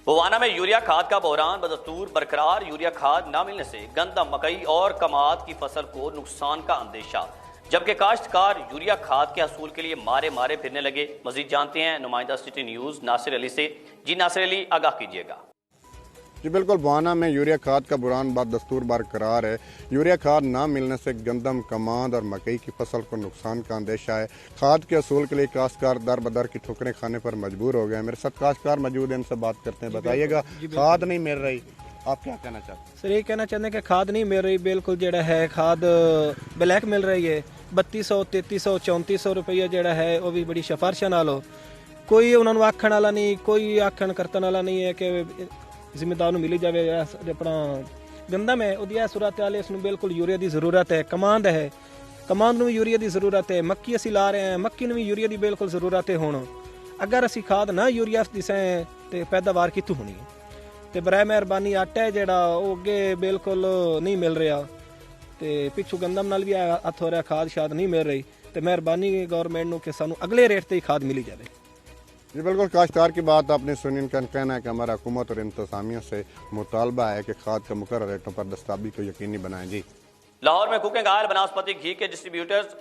बुवाना में यूरिया खाद का बहरान बदस्तूर बरकरार। यूरिया खाद न मिलने से गंदम, मकई और कमाद की फसल को नुकसान का अंदेशा, जबकि काश्तकार यूरिया खाद के हसूल के लिए मारे मारे फिरने लगे। मजीद जानते हैं नुमाइंदा सिटी न्यूज नासिर अली से। जी नासिर अली, आगाह कीजिएगा। जी बिल्कुल, बुवाना में यूरिया खाद का बुरान बाद दस्तूर बरकरार है। यूरिया खाद ना मिलने से गंदम, कमाद और मकई की फसल को नुकसान का अंदेशा है। खाद के असूल के लिए काश्तकार दर बदर की ठोकरें खाने पर मजबूर हो गए हैं। मेरे साथ काश्तकार मौजूद हैं, इनसे बात करते हैं। बताइएगा, खाद नहीं मिल रही, आप क्या कहना चाहते हैं? सर ये कहना चाहते हैं कि खाद नहीं मिल रही, बिल्कुल जड़ा है खाद ब्लैक मिल रही है। 3200 3300 3400 रुपया जड़ा है वो भी बड़ी सिफारिशा नाल। कोई उन्होंने आखण वाला नहीं, कोई आखण करतन वाला नहीं है कि जिम्मेदार मिली जाए। अपना गंदम है उसकी सूरत हाल, इसमें बिल्कुल यूरिया की जरूरत है। कमांद है, कमांद में भी यूरिया की जरूरत है। मक्की असी ला रहे हैं, मक्की में भी यूरिया की बिल्कुल जरूरत है। हुण अगर असी खाद ना यूरिया दिसें तो पैदावार कितों होनी है। तो बराए मेहरबानी आटा है जड़ा वो अगे बिल्कुल नहीं मिल रहा, तो पिछू गंदम नाल भी हथ हो रहा, खाद शाद नहीं मिल रही। तो मेहरबानी गवर्नमेंट को कि सानू अगले रेट से ही खाद मिली जाए। जी बिल्कुल, काश्तकार की बात आपने सुनी। इनका कहना है कि हमारा हुकूमत और इंतजामिया से मुतालबा है कि खाद के मुकर्रर रेटों पर दस्तावेज़ी को यकीनी बनाएं। जी लाहौर में कुकिंग ऑयल, बनास्पति घी के डिस्ट्रीब्यूटर्स